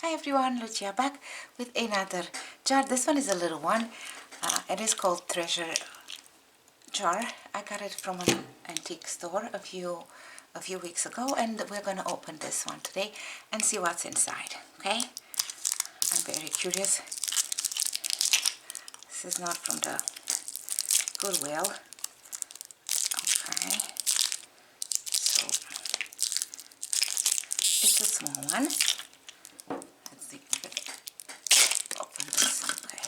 Hi everyone, Lucia back with another jar. This one is a little one. It is called Treasure Jar. I got it from an antique store a few weeks ago, and we're going to open this one today and see what's inside. Okay, I'm very curious. This is not from the Goodwill. Okay, so it's a small one. Let's see if I can open this. Okay,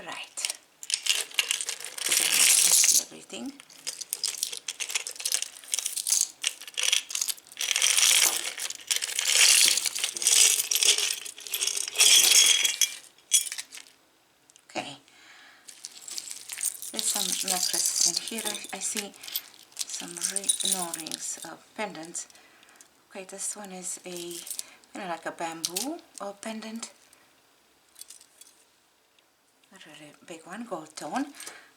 right. Let's see everything. Okay, there's some necklaces in here. I see some rings, pendants. Okay, this one is a like a bamboo pendant. A really big one, gold tone.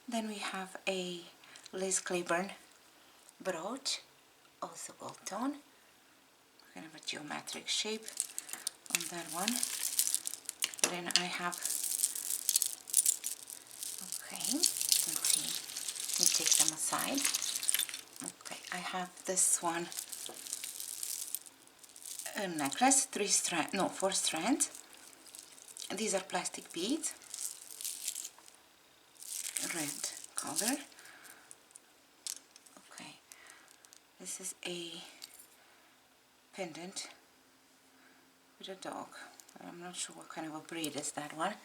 Then we have a Liz Claiborne brooch, also gold tone. Kind of a geometric shape on that one. Then I have, okay, let's see, let me take them aside. Okay, I have this one, a necklace, 4 strands. These are plastic beads, red color. Okay, this is a pendant with a dog. I'm not sure what kind of a breed is that one.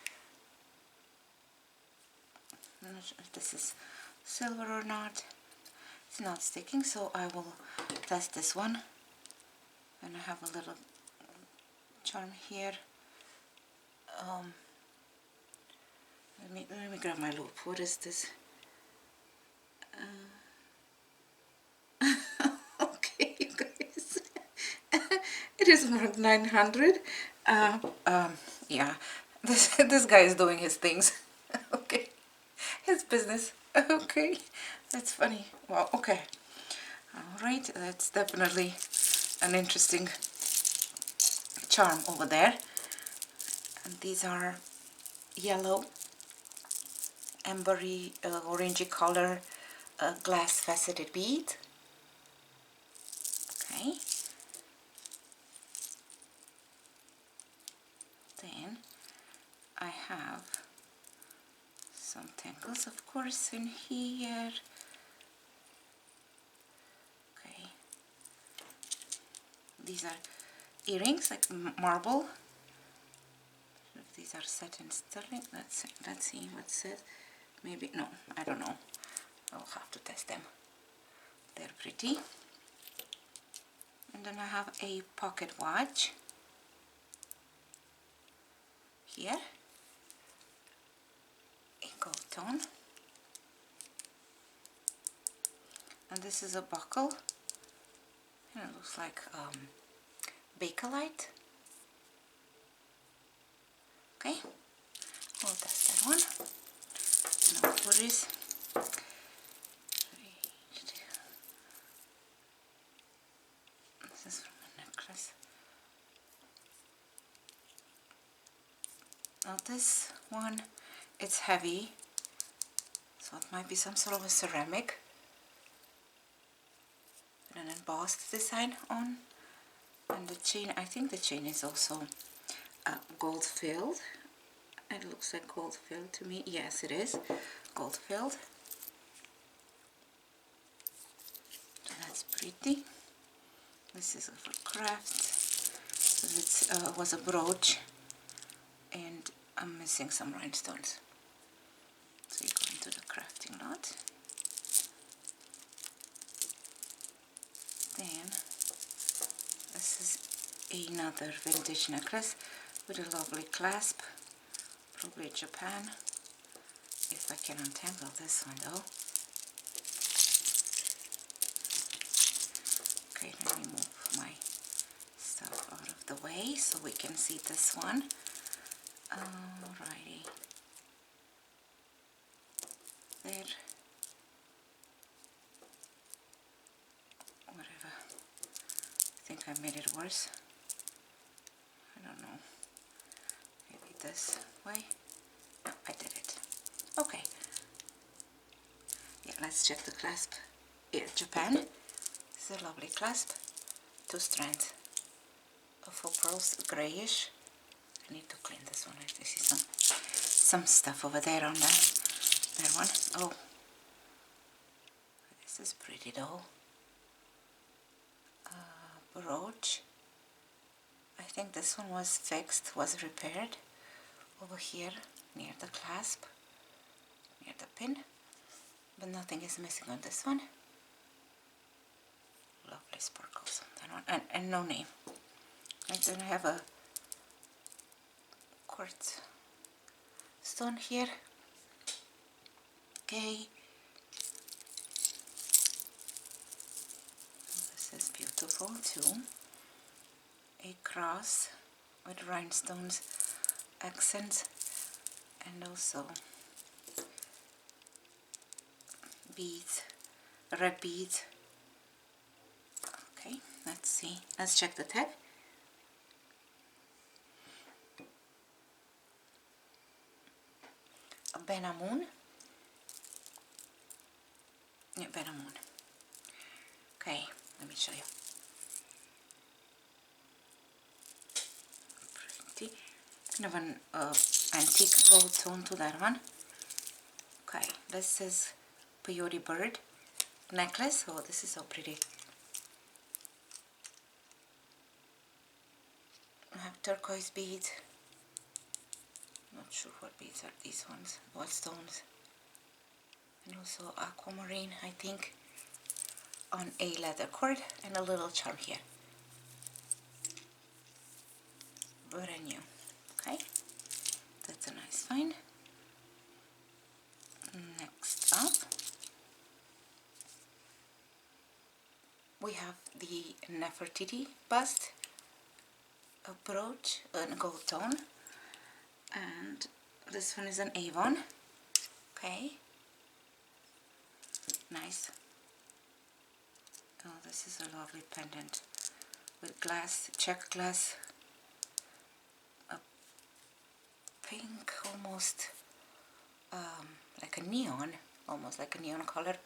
I'm not sure if this is silver or not. It's not sticking, so I will test this one. And I have a little charm here. Let me grab my loop. What is this? Okay, you guys. It is around 900. Yeah, this guy is doing his things. Okay, his business. Okay, that's funny. Wow. Okay. All right. That's definitely an interesting charm over there. And these are yellow, ambery, orangey color, glass faceted bead. Okay. Then I have some tangles, of course, in here. Okay. These are earrings, like marble. If these are set in sterling, let's see what's it. Maybe, no, I don't know. I'll have to test them. They're pretty. And then I have a pocket watch here, a gold tone. And this is a buckle. And it looks like Bakelite. Okay, we'll test that one. No worries. This is from a necklace. Now this one, it's heavy, so it might be some sort of a ceramic. An embossed design on, and the chain, I think the chain is also gold filled. It looks like gold filled to me. Yes, it is gold filled. So that's pretty. This is for craft. So it was a brooch, and I'm missing some rhinestones. So you go into the crafting lot. Then this is another vintage necklace with a lovely clasp, probably Japan. If I can untangle this one though. Okay, let me move my stuff out of the way so we can see this one. Alrighty. There. Whatever. I think I made it worse. this way. No, I did it. Okay. Yeah, let's check the clasp. Here, Japan. It's a lovely clasp. 2 strands of faux pearls, grayish. I need to clean this one. I see some stuff over there on that one. Oh, this is pretty though. Brooch. I think this one was fixed, was repaired over here near the clasp, near the pin, but nothing is missing on this one. Lovely sparkles on that one, and no name. I don't have a quartz stone here. Okay. This is beautiful too. A cross with rhinestones, accents, and also beads, red beads. Okay, let's see. Let's check the tag. Benamoon. Yeah, Benamoon. Okay, let me show you. Pretty. Kind of an antique gold tone to that one. Okay, this is Peyote bird necklace. Oh, this is so pretty. I have turquoise beads. Not sure what beads are these ones. What stones? And also aquamarine, I think, on a leather cord, and a little charm here. Brand new. Okay, that's a nice find. Next up, we have the Nefertiti bust, a brooch, a gold tone, and this one is an Avon. Okay, nice. Oh, this is a lovely pendant with glass, check glass, a pink, almost like a neon, almost like a neon color,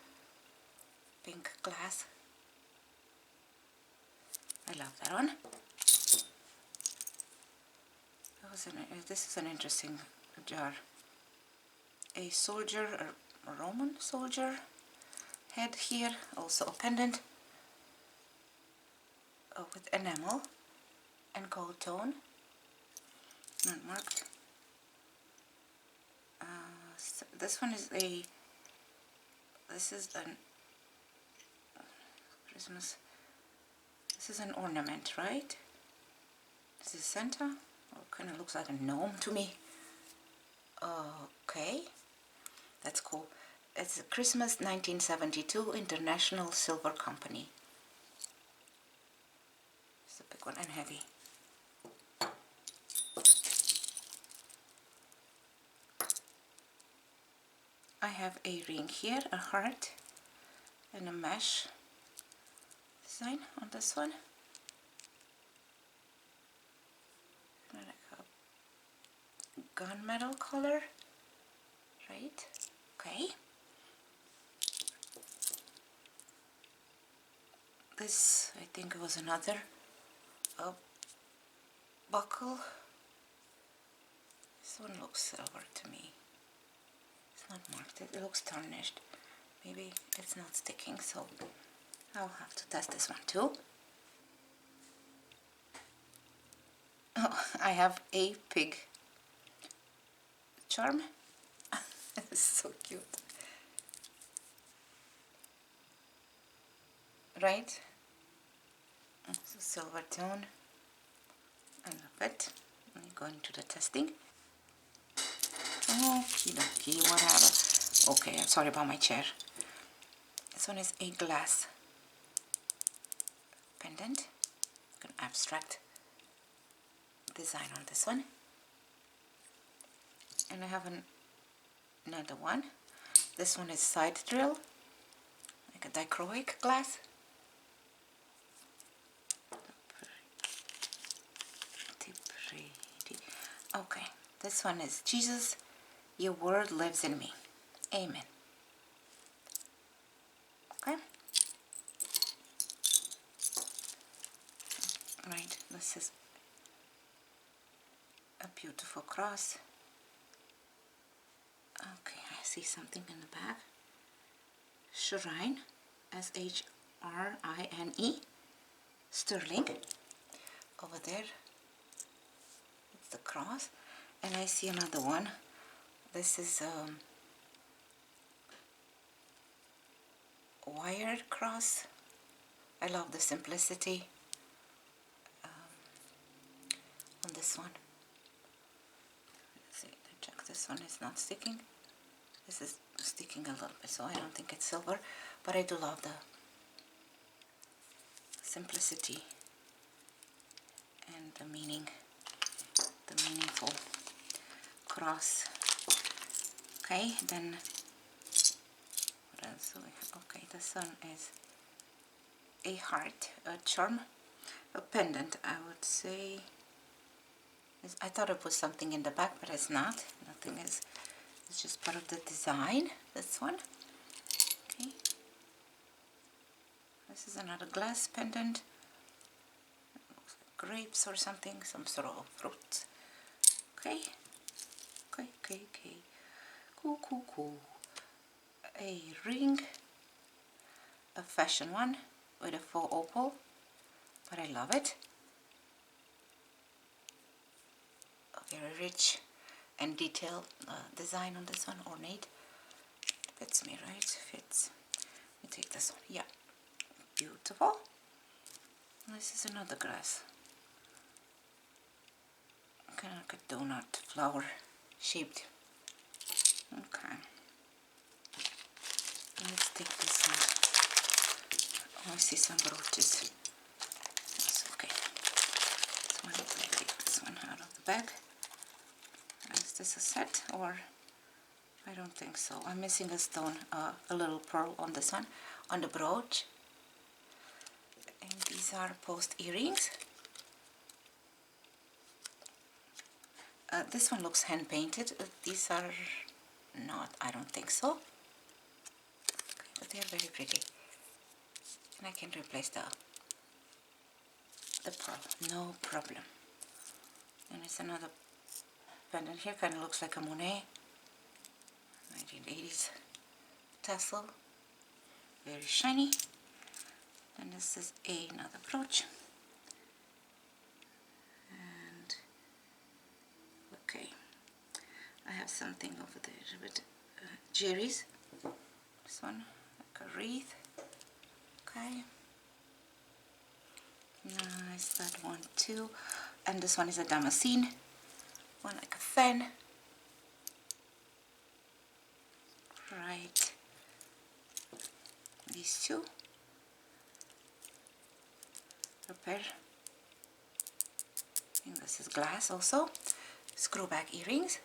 pink glass. I love that one. This is an interesting jar. A soldier, a Roman soldier head here, also a pendant with enamel and gold tone, not marked. So this one is this is an Christmas, this is an ornament, right? This is Santa. Oh, kind of looks like a gnome to me. Okay, that's cool. It's a Christmas 1972 International Silver Company. It's a big one and heavy. I have a ring here, a heart, and a mesh design on this one. Like a gunmetal color, right? Okay. This, I think it was another buckle. This one looks silver to me. It's not marked, it looks tarnished. Maybe it's not sticking, so I'll have to test this one too. Oh, I have a pig charm. It's so cute. Right? It's a silver tone. I love it. Let me go into the testing. Okie dokie, whatever. Okay, I'm sorry about my chair. This one is a glass pendant. An abstract design on this one. And I have another one. This one is side drill, like a dichroic glass. Pretty. Okay, This one is Jesus, your word lives in me. Amen. Okay. Right, this is a beautiful cross. Okay, I see something in the back. Shrine, S-H-R-I-N-E, sterling. Over there, it's the cross. And I see another one. This is wired cross. I love the simplicity on this one. Let's see, check, this one is not sticking. This is sticking a little bit, so I don't think it's silver, but I do love the simplicity and the meaning, the meaningful cross. Okay, then what else do we have? Okay, this one is a heart, a charm, a pendant, I would say. I thought it was something in the back, but it's not. Nothing is. It's just part of the design. This one. Okay. This is another glass pendant. It looks like grapes or something, some sort of fruit. Okay. Okay, okay, okay. Cool, cool, cool. A ring. A fashion one with a faux opal, but I love it. A very rich and detailed design on this one, ornate. Fits me, right? Fits. Let me take this one. Yeah, beautiful. This is another glass, kind of like a donut flower shaped. Okay, let's take this one. Oh, I see some brooches. That's okay. This one, let me take this one out of the bag. Is this a set, or I don't think so. I'm missing a stone, a little pearl on this one, on the brooch. And these are post earrings. This one looks hand painted. These are not, I don't think so. Okay, but they are very pretty. And I can replace the pearl, no problem. And it's another pendant here, kind of looks like a Monet. 1980s tassel, very shiny. And this is another brooch. And okay, I have something over there with Jerry's. This one, like a wreath. Okay, nice, that one too. And this one is a damascene, one like a fan. Right, these two. Repair. I think this is glass also. Screw back earrings.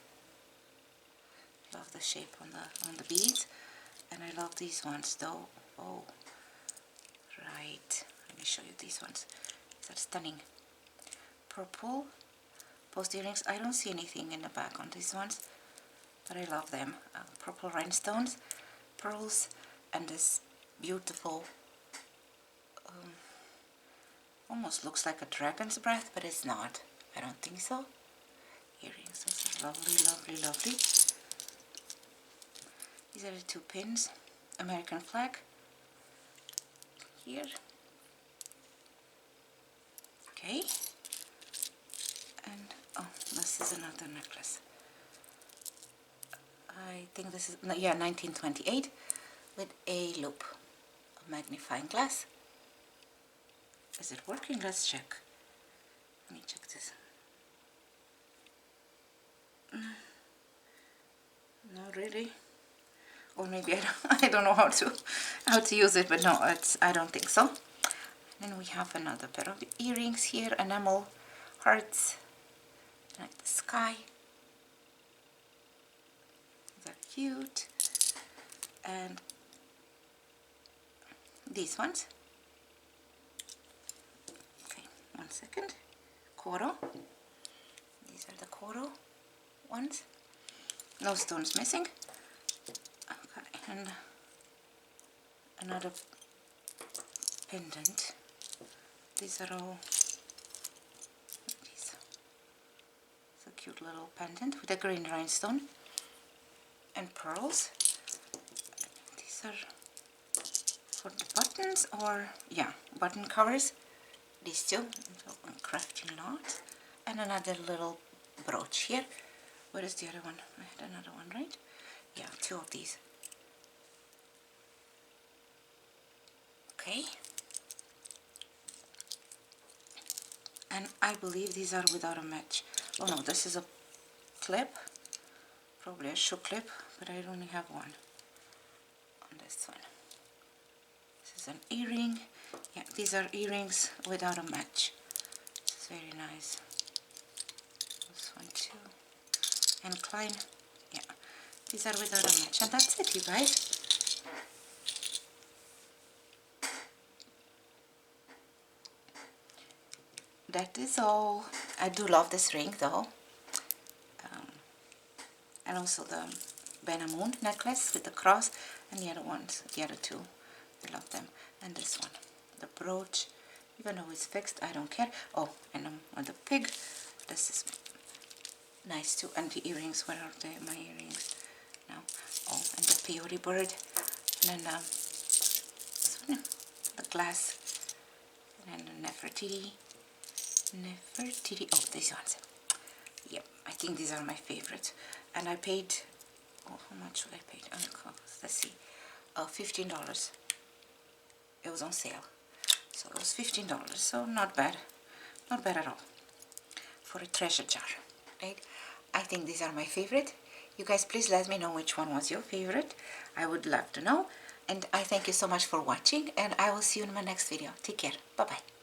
Love the shape on the beads, and I love these ones though. Oh, right. Let me show you these ones. These are stunning. Purple post earrings. I don't see anything in the back on these ones, but I love them. Purple rhinestones, pearls, and this beautiful. Almost looks like a dragon's breath, but it's not. I don't think so. Earrings. Those are lovely, lovely, lovely. These are the two pins. American flag. Here. Okay. And, oh, this is another necklace. I think this is, yeah, 1928 with a loop. A magnifying glass. Is it working? Let's check. Let me check this. No, really. Or maybe I don't know how to use it, but no, I don't think so. Then we have another pair of earrings here, Enamel Hearts, like the sky. They're cute. And these ones. Okay, one second. Coral. These are the coral ones. No stones missing. Okay, and another pendant. These are all these. It's a cute little pendant with a green rhinestone and pearls. These are for the buttons, or yeah, button covers. These two, one crafting knot, and another little brooch here. Where is the other one? I had another one, right? Yeah, two of these. Okay. And I believe these are without a match. Oh no, this is a clip, probably a shoe clip, but I only have one on this one. This is an earring. Yeah, these are earrings without a match. This is very nice. This one too. And Klein, yeah, these are without a match. And that's it, you guys. That is all. I do love this ring though. And also the Moon necklace with the cross, and the other ones, the other two, I love them. And this one, the brooch, even though it's fixed, I don't care. Oh, and on the pig, this is nice too. And the earrings, where are they, my earrings now? Oh, and the peyote bird, and then this one, the glass, and then the Nefertiti, oh, these ones. Yep, I think these are my favorites. And I paid, oh, how much would I pay on the cost? Let's see, $15. It was on sale, so it was $15. So not bad at all for a treasure jar, right? I think these are my favorite. You guys, please let me know which one was your favorite. I would love to know. And I thank you so much for watching, and I will see you in my next video. Take care. Bye bye.